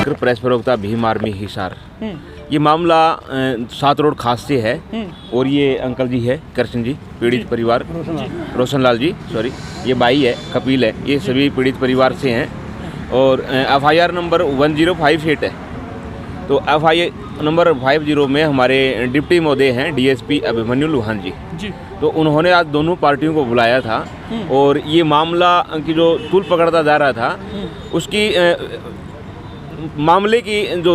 Anchor press प्रवक्ता Bhim army Hisar. ये मामला 7 रोड खास से है और ये अंकल जी है कृष्ण जी, पीड़ित परिवार रोशनलाल जी, सॉरी, ये भाई है कपिल है, ये सभी पीड़ित परिवार से हैं और FIR नंबर 1058 है। तो FIR नंबर 50 में हमारे डिप्टी महोदय हैं DSP अभिमन्यु लोहान जी, तो उन्होंने आज दोनों पार्टियों को बुलाया था और ये मामला की जो तूल पकड़ता जा रहा था उसकी मामले की जो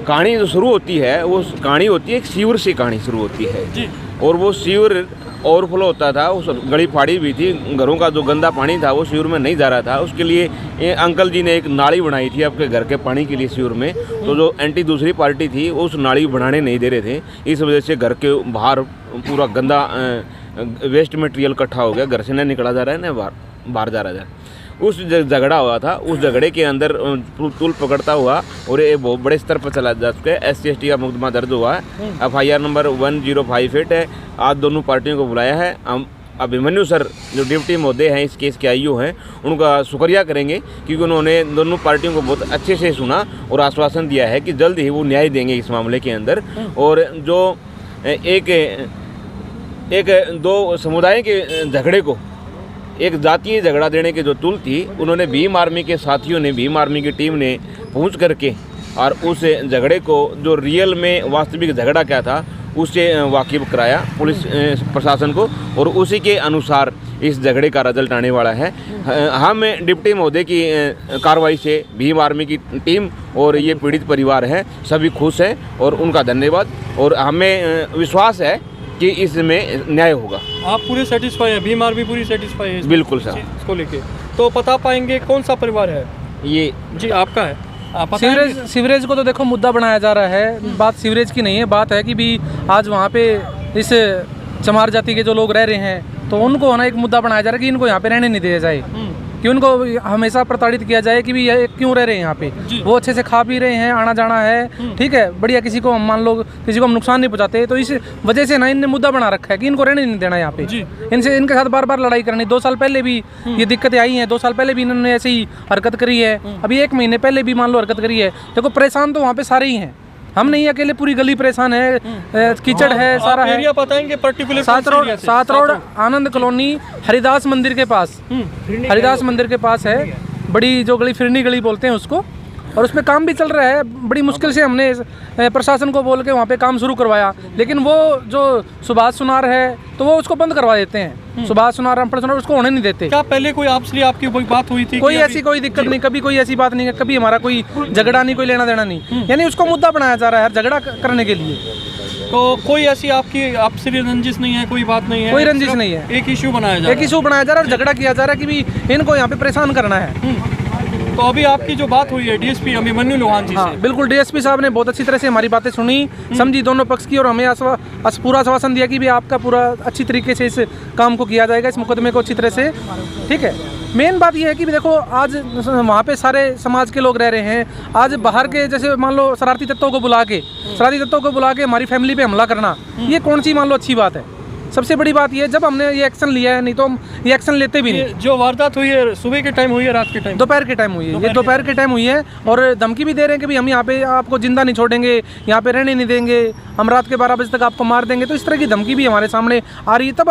कहानी जो शुरू होती है वो कहानी होती है एक सीवर से, कहानी शुरू होती है और वो सीवर ओवरफ्लो होता था, उस गली फाड़ी भी थी, घरों का जो गंदा पानी था वो सीवर में नहीं जा रहा था। उसके लिए अंकल जी ने एक नाली बनाई थी आपके घर के पानी के लिए सीवर में, तो जो एंटी दूसरी पार्टी थी वो उस नाली बनाने नहीं दे रहे थे, इस वजह से घर के बाहर पूरा गंदा वेस्ट मटेरियल इकट्ठा हो गया, घर से नहीं निकला जा रहा है ना बाहर जा रहा है। उस झगड़ा हुआ था, उस झगड़े के अंदर तूल पकड़ता हुआ और ये बहुत बड़े स्तर पर चला जा चुका है। SC/ST का मुकदमा दर्ज हुआ है, FIR नंबर 1058 है। आज दोनों पार्टियों को बुलाया है। हम अभिमन्यु सर जो डिप्टी महोदय हैं इस केस के IO हैं, उनका शुक्रिया करेंगे क्योंकि उन्होंने दोनों पार्टियों को बहुत अच्छे से सुना और आश्वासन दिया है कि जल्द ही वो न्याय देंगे इस मामले के अंदर। और जो एक दो समुदाय के झगड़े को एक जातीय झगड़ा देने की जो तुल थी, उन्होंने भीम आर्मी के साथियों ने, भीम आर्मी की टीम ने पहुंच करके और उस झगड़े को जो रियल में वास्तविक झगड़ा क्या था उससे वाकिफ कराया पुलिस प्रशासन को और उसी के अनुसार इस झगड़े का रिजल्ट आने वाला है। हम डिप्टी महोदय की कार्रवाई से भीम आर्मी की टीम और ये पीड़ित परिवार है सभी खुश हैं और उनका धन्यवाद और हमें विश्वास है कि इसमें न्याय होगा। आप पूरे सेटिस्फाई हैं, भीम आर्मी पूरी सेटिस्फाई है बिल्कुल सर इसको लेके। तो बता पाएंगे कौन सा परिवार है ये? जी आपका है। सीवरेज को तो देखो मुद्दा बनाया जा रहा है, बात सीवरेज की नहीं है, बात है कि भी आज वहाँ पे इस चमार जाति के जो लोग रह रहे हैं तो उनको ना एक मुद्दा बनाया जा रहा है कि इनको यहाँ पे रहने नहीं दिया जाए, कि उनको हमेशा प्रताड़ित किया जाए कि भी ये क्यों रह रहे हैं यहाँ पे। वो अच्छे से खा पी रहे हैं, आना जाना है, ठीक है, बढ़िया, किसी को हम मान लो किसी को हम नुकसान नहीं पहुँचाते, तो इस वजह से ना इनने मुद्दा बना रखा है कि इनको रहने नहीं देना यहाँ पे, इनसे इनके साथ बार बार लड़ाई करनी। 2 साल पहले भी ये दिक्कतें आई हैं, 2 साल पहले भी इन्होंने ऐसी ही हरकत करी है, अभी 1 महीने पहले भी मान लो हरकत करी है। देखो परेशान तो वहाँ पे सारे ही हैं, हम नहीं अकेले, पूरी गली परेशान है, कीचड़ है, सारा है। एरिया बताएंगे पर्टिकुलर? 7 रोड आनंद कॉलोनी हरिदास मंदिर के पास, हरिदास मंदिर के पास है, बड़ी जो गली फिरनी गली बोलते हैं उसको, और उसमें काम भी चल रहा है। बड़ी मुश्किल से हमने प्रशासन को बोल के वहाँ पे काम शुरू करवाया, लेकिन वो जो सुभाष सुनार है तो वो उसको बंद करवा देते हैं। सुभाष सुनार, रामपुर सुनार उसको होने नहीं देते। क्या पहले कोई आपसे आपकी कोई बात हुई थी? कोई ऐसी कोई दिक्कत नहीं, कभी कोई ऐसी बात नहीं है, कभी हमारा कोई झगड़ा नहीं, कोई लेना देना नहीं, यानी उसको मुद्दा बनाया जा रहा है झगड़ा करने के लिए। तो कोई ऐसी आपसे रंजिश नहीं है, कोई बात नहीं है? कोई रंजिश नहीं है, एक इशू बनाया जा रहा है, एक इशू बनाया जा रहा है और झगड़ा किया जा रहा है कि भी इनको यहाँ पे परेशान करना है। तो अभी आपकी जो बात हुई है DSP अभिमन्यु लोहान जी से? बिल्कुल, DSP साहब ने बहुत अच्छी तरह से हमारी बातें सुनी, समझी दोनों पक्ष की, और हमें पूरा आश्वासन दिया कि भी आपका पूरा अच्छी तरीके से इस काम को किया जाएगा, इस मुकदमे को अच्छी तरह से, ठीक है। मेन बात यह है कि देखो आज वहाँ पे सारे समाज के लोग रह रहे हैं, आज बाहर के जैसे मान लो शरारती तत्वों को बुला के हमारी फैमिली पे हमला करना, ये कौन सी मान लो अच्छी बात है? सबसे बड़ी बात ये, जब हमने ये एक्शन लिया है, नहीं तो हम ये एक्शन लेते भी नहीं। जो वारदात हुई है सुबह के टाइम हुई है, रात के टाइम? दोपहर के टाइम हुई है, ये दोपहर के टाइम हुई है, और धमकी भी दे रहे हैं कि भाई हम यहाँ पे आपको जिंदा नहीं छोड़ेंगे, यहाँ पे रहने नहीं देंगे, हम रात के 12 बजे तक आपको मार देंगे। तो इस तरह की धमकी भी हमारे सामने आ रही है। तब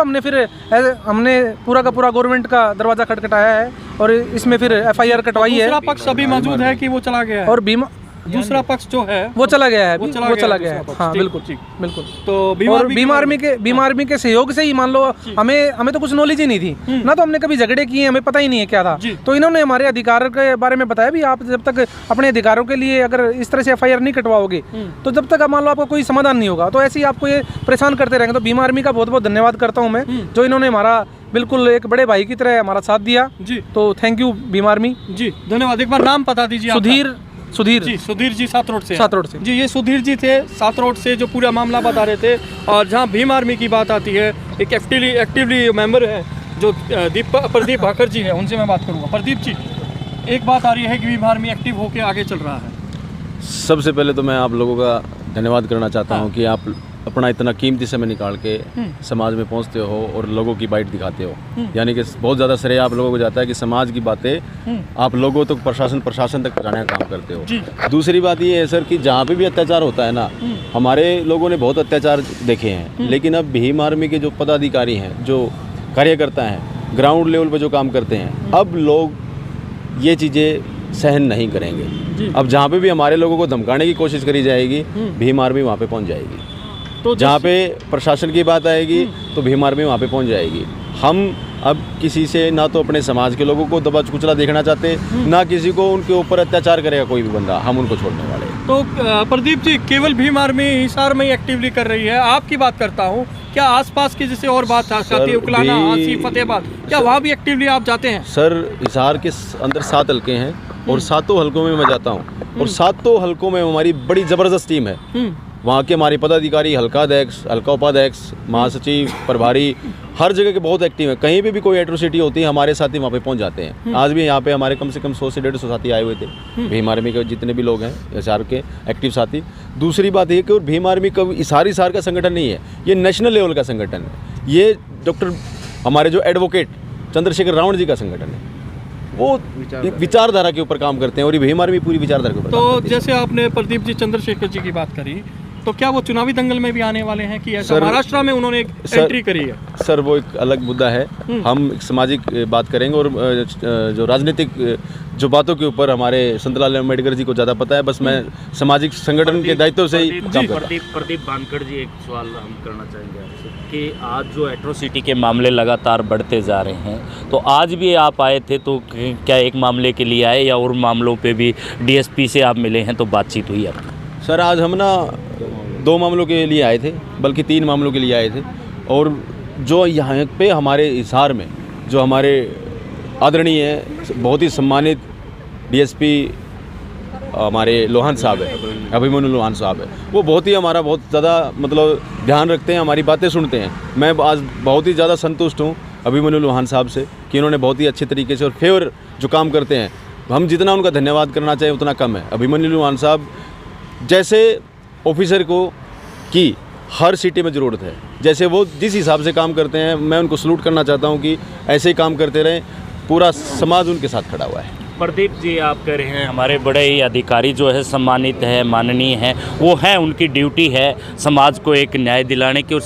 हमने पूरा का पूरा गवर्नमेंट का दरवाजा खटखटाया है और इसमें फिर FIR कटवाई है। दूसरा पक्ष अभी मौजूद है कि वो चला गया है? और दूसरा पक्ष जो है वो चला गया है, वो चला गया है। हाँ बिल्कुल बिल्कुल। तो भीम आर्मी के सहयोग से ही मान लो, हमें तो कुछ नॉलेज ही नहीं थी ना, तो हमने कभी झगड़े किए, हमें पता ही नहीं है क्या था। तो इन्होंने हमारे अधिकार के बारे में बताया भी, आप जब तक अपने अधिकारों के लिए अगर इस तरह से FIR नहीं कटवाओगे तो जब तक मान लो आपको कोई समाधान नहीं होगा, तो ऐसे ही आपको ये परेशान करते रहेंगे। तो भीम आर्मी का बहुत बहुत धन्यवाद करता हूँ मैं, जो इन्होंने हमारा बिल्कुल एक बड़े भाई की तरह हमारा साथ दिया जी। तो थैंक यू भीम आर्मी जी, धन्यवाद। एक बार नाम बता दीजिए। सुधीर जी 7 रोड से जी। ये सुधीर जी थे 7 रोड से, जो पूरा मामला बता रहे थे। और जहाँ भीम आर्मी की बात आती है, एक एक्टिवली मेंबर है जो प्रदीप भाकर जी है, उनसे मैं बात करूँगा। प्रदीप जी, एक बात आ रही है कि भीम आर्मी एक्टिव होकर आगे चल रहा है। सबसे पहले तो मैं आप लोगों का धन्यवाद करना चाहता हूँ कि आप अपना इतना कीमती समय निकाल के समाज में पहुंचते हो और लोगों की बाइट दिखाते हो, यानी कि बहुत ज़्यादा श्रेय आप लोगों को जाता है कि समाज की बातें आप लोगों तक प्रशासन तक पहुँचाने का काम करते हो। दूसरी बात ये है सर कि जहाँ पे भी अत्याचार होता है ना, हमारे लोगों ने बहुत अत्याचार देखे हैं, लेकिन अब भीम आर्मी के जो पदाधिकारी हैं, जो कार्यकर्ता हैं, ग्राउंड लेवल पर जो काम करते हैं, अब लोग ये चीज़ें सहन नहीं करेंगे। अब जहाँ पे भी हमारे लोगों को धमकाने की कोशिश करी जाएगी, भीम आर्मी वहाँ पे पहुँच जाएगी। तो जहाँ पे प्रशासन की बात आएगी तो भीम आर्मी वहाँ पे पहुँच जाएगी। हम अब किसी से ना तो अपने समाज के लोगों को दबा कुचला देखना चाहते, ना किसी को उनके ऊपर अत्याचार करेगा कोई भी बंदा, हम उनको छोड़ने वाले। तो प्रदीप जी, केवल भीम आर्मी हिसार में ही एक्टिवली कर रही है? आपकी बात करता हूँ, क्या आसपास की जैसे और बात आती है, उकलाना, हांसी, फतेहाबाद, क्या वहाँ भी एक्टिवली आप जाते हैं? सर, हिसार के अंदर 7 हलके हैं और 7 हलकों में मैं जाता हूँ और 7 हलकों में हमारी बड़ी ज़बरदस्त टीम है। वहाँ के हमारे पदाधिकारी, हल्का अध्यक्ष, हल्का उपाध्यक्ष, महासचिव, प्रभारी, हर जगह के बहुत एक्टिव हैं। कहीं पे भी कोई एट्रोसिटी होती है, हमारे साथी वहाँ पे पहुँच जाते हैं। आज भी यहाँ पे हमारे कम से कम 100 से 150 साथी आए हुए थे, भीम आर्मी के जितने भी लोग हैं हिसार के एक्टिव साथी। दूसरी बात ये कि भीम आर्मी कभी हिसार का संगठन नहीं है, ये नेशनल लेवल का संगठन है। ये डॉक्टर हमारे जो एडवोकेट चंद्रशेखर रावण जी का संगठन है, वो विचारधारा के ऊपर काम करते हैं और ये भीम आर्मी पूरी विचारधारा के ऊपर। तो जैसे आपने प्रदीप जी चंद्रशेखर जी की बात करी, तो क्या वो चुनावी दंगल में भी आने वाले हैं कि ऐसा महाराष्ट्र में उन्होंने एक एंट्री करी है? सर, वो एक अलग मुद्दा है। हम सामाजिक बात करेंगे और जो राजनीतिक जो बातों के ऊपर हमारे संतलाल अम्बेडकर जी को ज़्यादा पता है। बस मैं सामाजिक संगठन के दायित्व से ही काम करता हूं। प्रदीप बानकर जी, एक सवाल हम करना चाहेंगे आपसे कि आज जो एट्रोसिटी के मामले लगातार बढ़ते जा रहे हैं, तो आज भी आप आए थे, तो क्या एक मामले के लिए आए या और मामलों पे भी डीएसपी से आप मिले हैं, तो बातचीत हुई आपकी? सर, आज हम ना 2 मामलों के लिए आए थे, बल्कि 3 मामलों के लिए आए थे। और जो यहाँ पे हमारे हिसार में जो हमारे आदरणीय बहुत ही सम्मानित डीएसपी हमारे लोहान साहब है, अभिमन्यु लोहान साहब है, वो बहुत ही हमारा बहुत ज़्यादा मतलब ध्यान रखते हैं, हमारी बातें सुनते हैं। मैं आज बहुत ही ज़्यादा संतुष्ट हूँ अभिमन्यु लोहान साहब से कि उन्होंने बहुत ही अच्छे तरीके से और फेवर जो काम करते हैं, हम जितना उनका धन्यवाद करना चाहिए उतना कम है। अभिमन्यु लोहान साहब जैसे ऑफिसर को की हर सिटी में ज़रूरत है, जैसे वो जिस हिसाब से काम करते हैं, मैं उनको सलूट करना चाहता हूं कि ऐसे ही काम करते रहें। पूरा समाज उनके साथ खड़ा हुआ है। प्रदीप जी, आप कह रहे हैं हमारे बड़े ही अधिकारी जो है सम्मानित है, माननीय है, वो है, उनकी ड्यूटी है समाज को एक न्याय दिलाने की और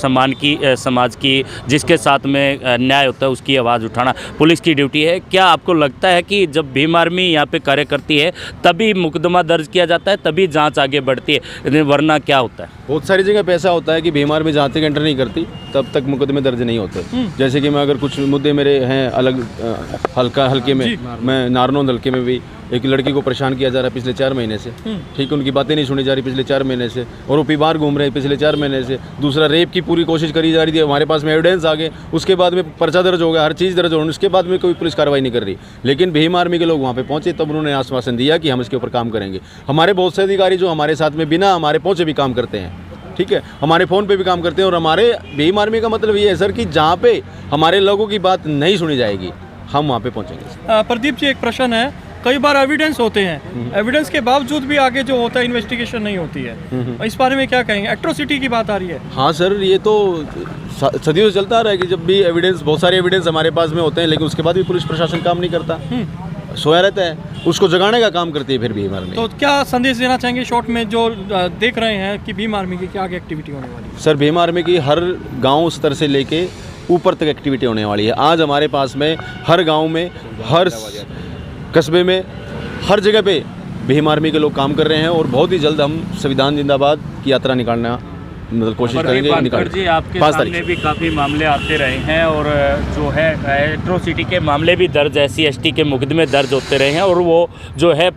समाज की जिसके साथ में न्याय होता है उसकी आवाज़ उठाना पुलिस की ड्यूटी है। क्या आपको लगता है कि जब भीम आर्मी यहाँ पे कार्य करती है तभी मुकदमा दर्ज किया जाता है, तभी जाँच आगे बढ़ती है, वरना क्या होता है? बहुत सारी जगह पे ऐसा होता है कि भीम आर्मी जहाँ तक एंटर नहीं करती तब तक मुकदमे दर्ज नहीं होते। जैसे कि मैं अगर कुछ मुद्दे मेरे हैं अलग हल्के में, मैं नारनौंद हल्के में भी एक लड़की को परेशान किया जा रहा है पिछले 4 महीने से, ठीक है, उनकी बातें नहीं सुनी जा रही पिछले 4 महीने से, और वो पीबार घूम रहे हैं पिछले 4 महीने से। दूसरा, रेप की पूरी कोशिश करी जा रही थी, हमारे पास में एविडेंस आ गए, उसके बाद में पर्चा दर्ज हो गया, हर चीज़ दर्ज हो गई, उसके बाद में कोई पुलिस कार्रवाई नहीं कर रही। लेकिन भीम आर्मी के लोग वहाँ पे पहुँचे, तब उन्होंने आश्वासन दिया कि हम इसके ऊपर काम करेंगे। हमारे बहुत से अधिकारी जो हमारे साथ में बिना हमारे पहुँचे भी काम करते हैं, ठीक है, हमारे फ़ोन पे भी काम करते हैं। और हमारे भीम आर्मी का मतलब ये है सर कि जहाँ पे हमारे लोगों की बात नहीं सुनी जाएगी, हम वहाँ पे पहुँचेंगे। प्रदीप जी, एक प्रश्न है, कई बार एविडेंस होते हैं, एविडेंस के बावजूद भी आगे जो होता है इन्वेस्टिगेशन नहीं होती है, इस बारे में क्या कहेंगे? एट्रोसिटी की बात आ रही है। हाँ सर, ये तो सदियों से चलता आ रहा है कि जब भी एविडेंस, बहुत सारे एविडेंस हमारे पास में होते हैं, लेकिन उसके बाद भी पुलिस प्रशासन काम नहीं करता, सोया रहता है, उसको जगाने का काम करती है फिर भीम आर्मी। तो क्या संदेश देना चाहेंगे शॉर्ट में जो देख रहे हैं कि भीम आर्मी की क्या आगे एक्टिविटी होने वाली है? सर, भीम आर्मी की हर गांव स्तर से लेके ऊपर तक एक्टिविटी होने वाली है। आज हमारे पास में हर गांव में, हर कस्बे में, हर जगह पे भीम आर्मी के लोग काम कर रहे हैं और बहुत ही जल्द हम संविधान जिंदाबाद की यात्रा निकालना मतलब कोशिश करेंगे। जी, आपके सामने भी काफ़ी मामले आते रहे हैं और जो है एट्रोसिटी के मामले भी दर्ज, SC/ST के मुकदमे दर्ज होते रहे हैं और वो जो है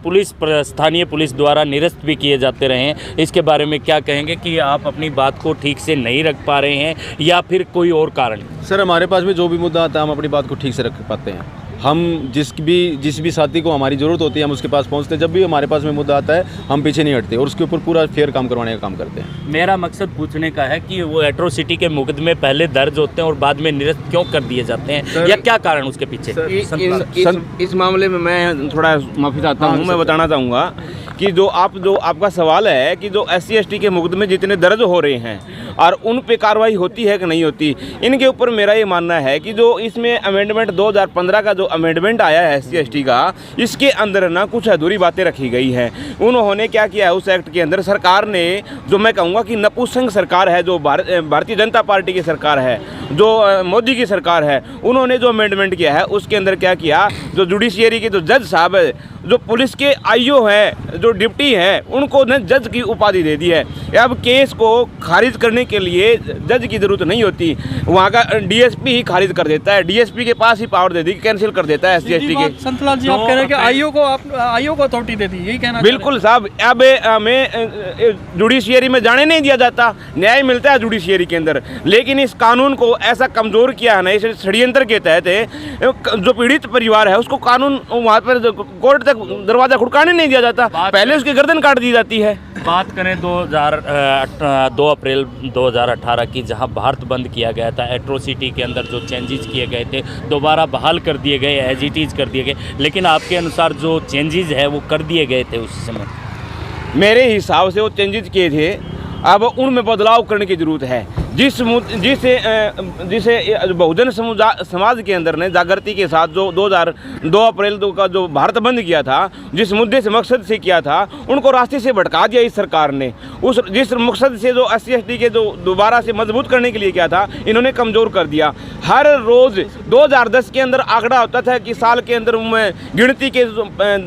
स्थानीय पुलिस द्वारा निरस्त भी किए जाते रहे हैं। इसके बारे में क्या कहेंगे कि आप अपनी बात को ठीक से नहीं रख पा रहे हैं या फिर कोई और कारण? सर, हमारे पास में जो भी मुद्दा आता है हम अपनी बात को ठीक से रख पाते हैं। हम जिस भी साथी को हमारी ज़रूरत होती है हम उसके पास पहुंचते हैं। जब भी हमारे पास में मुद्दा आता है हम पीछे नहीं हटते और उसके ऊपर पूरा फेयर काम करवाने का काम करते हैं। मेरा मकसद पूछने का है कि वो एट्रोसिटी के मुकदमे पहले दर्ज होते हैं और बाद में निरस्त क्यों कर दिए जाते हैं, या क्या कारण उसके पीछे? इस मामले में मैं थोड़ा माफ़ी चाहता हूँ। मैं बताना चाहूँगा कि जो आपका सवाल है कि जो SC/ST के मुकदमे जितने दर्ज हो रहे हैं और उन पे कार्रवाई होती है कि नहीं होती। इनके ऊपर मेरा ये मानना है कि जो इसमें अमेंडमेंट 2015 का जो अमेंडमेंट आया है SC/ST का, इसके अंदर ना कुछ अधूरी बातें रखी गई हैं। उन्होंने क्या किया है उस एक्ट के अंदर, सरकार ने जो मैं कहूँगा कि नपुंसक सरकार है, जो भारतीय जनता पार्टी की सरकार है, जो मोदी की सरकार है, उन्होंने जो अमेंडमेंट किया है उसके अंदर क्या किया, जो जुडिशियरी के जो जज साहब है, जो पुलिस के IO है, जो डिप्टी है, उनको न जज की उपाधि दे दी है। अब केस को खारिज करने के लिए जज की ज़रूरत नहीं होती, वहाँ का DSP ही खारिज कर देता है, DSP के पास ही पावर दे दी, कैंसिल कर देता है SC/ST के। संतलाल जी, आप कह रहे हैं कि IO को अथॉरिटी दे दी, यही कहना? बिल्कुल साहब, अब हमें जुडिशियरी में जाने नहीं दिया जाता, न्याय मिलता है जुडिशियरी के अंदर, लेकिन इस कानून को ऐसा कमज़ोर किया है ना, इस षड्यंत्र के तहत जो पीड़ित परिवार है उसको कानून वहाँ पर कोर्ट तक दरवाज़ा खड़काने नहीं दिया जाता, पहले उसकी गर्दन काट दी जाती है। बात करें 2 अप्रैल 2018 की, जहां भारत बंद किया गया था, एट्रोसिटी के अंदर जो चेंजेस किए गए थे दोबारा बहाल कर दिए गए, एज इट इज़ कर दिए गए, लेकिन आपके अनुसार जो चेंजेस है वो कर दिए गए थे उस समय? मेरे हिसाब से वो चेंजेस किए थे, अब उनमें बदलाव करने की ज़रूरत है। जिसे बहुजन समाज के अंदर ने जागृति के साथ जो 2002 अप्रैल का जो भारत बंद किया था, जिस मुद्दे से मकसद से किया था, उनको रास्ते से भटका दिया इस सरकार ने। उस जिस मकसद से जो SC/ST के जो दोबारा से मजबूत करने के लिए किया था, इन्होंने कमज़ोर कर दिया। हर रोज़ 2010 के अंदर आंकड़ा होता था कि साल के अंदर गिनती के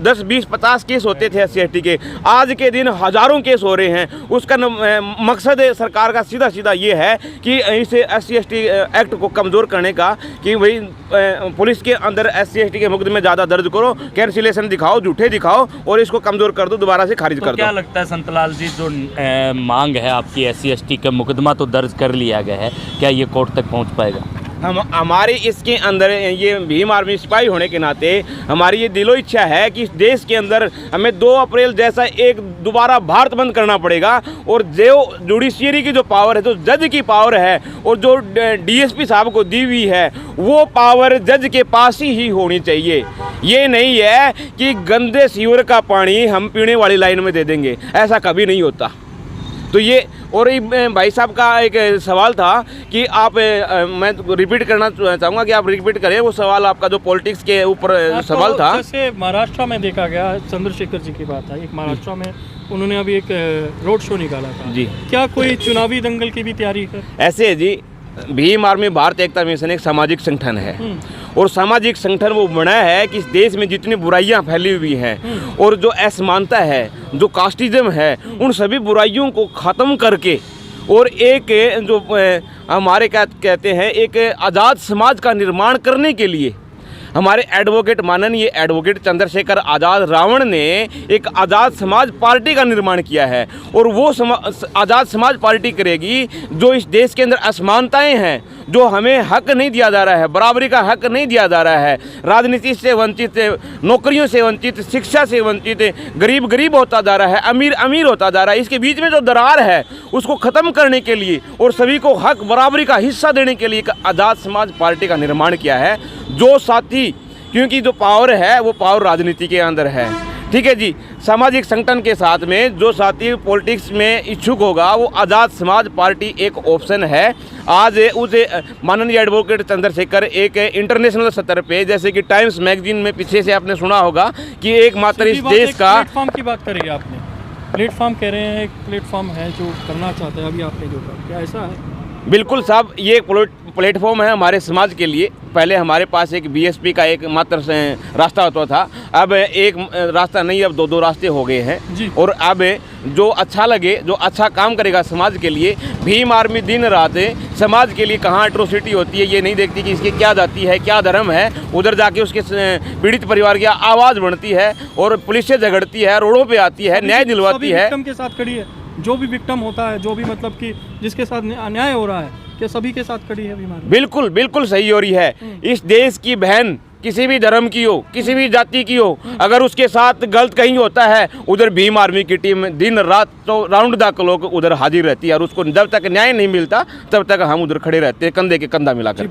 10, 20, 50 केस होते थे SC/ST के, आज के दिन हज़ारों केस हो रहे हैं। उसका मकसद सरकार का सीधा सीधा ये है कि इसे SC/ST एक्ट को कमज़ोर करने का, कि भाई पुलिस के अंदर SC/ST के मुकदमे ज़्यादा दर्ज करो, कैंसिलेशन दिखाओ, झूठे दिखाओ और इसको कमज़ोर कर दो, दोबारा से खारिज कर दो। क्या लगता है संतलाल जी, जो मांग है आपकी SC/ST का मुकदमा तो दर्ज कर लिया गया है, क्या ये कोर्ट तक पहुंच पाएगा? हमारी इसके अंदर ये भीम आर्मी सिपाही होने के नाते हमारी ये दिलो इच्छा है कि इस देश के अंदर हमें 2 अप्रैल जैसा एक दोबारा भारत बंद करना पड़ेगा, और जो जुडिशियरी की जो पावर है, जो जज की पावर है और जो DSP साहब को दी हुई है, वो पावर जज के पास ही होनी चाहिए। ये नहीं है कि गंदे सीवर का पानी हम पीने वाली लाइन में दे देंगे, ऐसा कभी नहीं होता। तो ये, और भाई साहब का एक सवाल था कि आप, मैं रिपीट करना चाहूँगा कि आप रिपीट करें वो सवाल आपका, जो पॉलिटिक्स के ऊपर सवाल था। जैसे महाराष्ट्र में देखा गया, चंद्रशेखर जी की बात है, एक महाराष्ट्र में उन्होंने अभी एक रोड शो निकाला था जी, क्या कोई चुनावी दंगल की भी तैयारी है? ऐसे है जी, भीम आर्मी भारत एकता मिशन एक सामाजिक संगठन है, और सामाजिक संगठन वो बना है कि इस देश में जितनी बुराइयां फैली हुई हैं और जो असमानता है, जो कास्टिज्म है, उन सभी बुराइयों को ख़त्म करके, और एक जो हमारे क्या कहते हैं, एक आज़ाद समाज का निर्माण करने के लिए हमारे एडवोकेट, माननीय एडवोकेट चंद्रशेखर आज़ाद रावण ने एक आज़ाद समाज पार्टी का निर्माण किया है। और वो आज़ाद समाज पार्टी करेगी जो इस देश के अंदर असमानताएं हैं, जो हमें हक नहीं दिया जा रहा है, बराबरी का हक नहीं दिया जा रहा है, राजनीति से वंचित, नौकरियों से वंचित, शिक्षा से वंचित, गरीब गरीब होता जा रहा है, अमीर अमीर होता जा रहा है, इसके बीच में जो दरार है उसको ख़त्म करने के लिए और सभी को हक बराबरी का हिस्सा देने के लिए एक आज़ाद समाज पार्टी का निर्माण किया है। जो साथी, क्योंकि जो पावर है वो पावर राजनीति के अंदर है, ठीक है जी, सामाजिक संगठन के साथ में जो साथी पॉलिटिक्स में इच्छुक होगा, वो आज़ाद समाज पार्टी एक ऑप्शन है। आज उसे माननीय एडवोकेट चंद्रशेखर एक इंटरनेशनल स्तर पे, जैसे कि टाइम्स मैगजीन में पीछे से आपने सुना होगा कि एकमात्र इस देश का प्लेटफॉर्म की बात करी आपने, प्लेटफॉर्म कह रहे हैं, एक प्लेटफॉर्म है जो करना चाहते हैं, अभी आपने जो कहा, क्या ऐसा है? बिल्कुल साहब, ये प्लेटफॉर्म है हमारे समाज के लिए। पहले हमारे पास एक BSP का एक मात्र रास्ता होता था, अब एक रास्ता नहीं, अब 2 रास्ते हो गए हैं। और अब जो अच्छा लगे, जो अच्छा काम करेगा समाज के लिए, भीम आर्मी दिन रात समाज के लिए, कहाँ एट्रोसिटी होती है ये नहीं देखती कि इसकी क्या जाति है, क्या धर्म है, उधर जाके उसके पीड़ित परिवार की आवाज़ बढ़ती है और पुलिस से झगड़ती है, रोडों पर आती है, न्याय दिलवाती है। विक्टिम के साथ खड़ी है, जो भी विक्टिम होता है, जो भी मतलब कि जिसके साथ अन्याय हो रहा है, क्या सभी के साथ खड़ी है बीमारी? बिल्कुल बिल्कुल सही हो रही है। इस देश की बहन किसी भी धर्म की हो, किसी भी जाति की हो, अगर उसके साथ गलत कहीं होता है, उधर भीम आर्मी की टीम दिन रात तो राउंड द क्लॉक उधर हाजिर रहती है, और उसको जब तक न्याय नहीं मिलता तब तक हम उधर खड़े रहते हैं, कंधे के कंधा मिलाकर।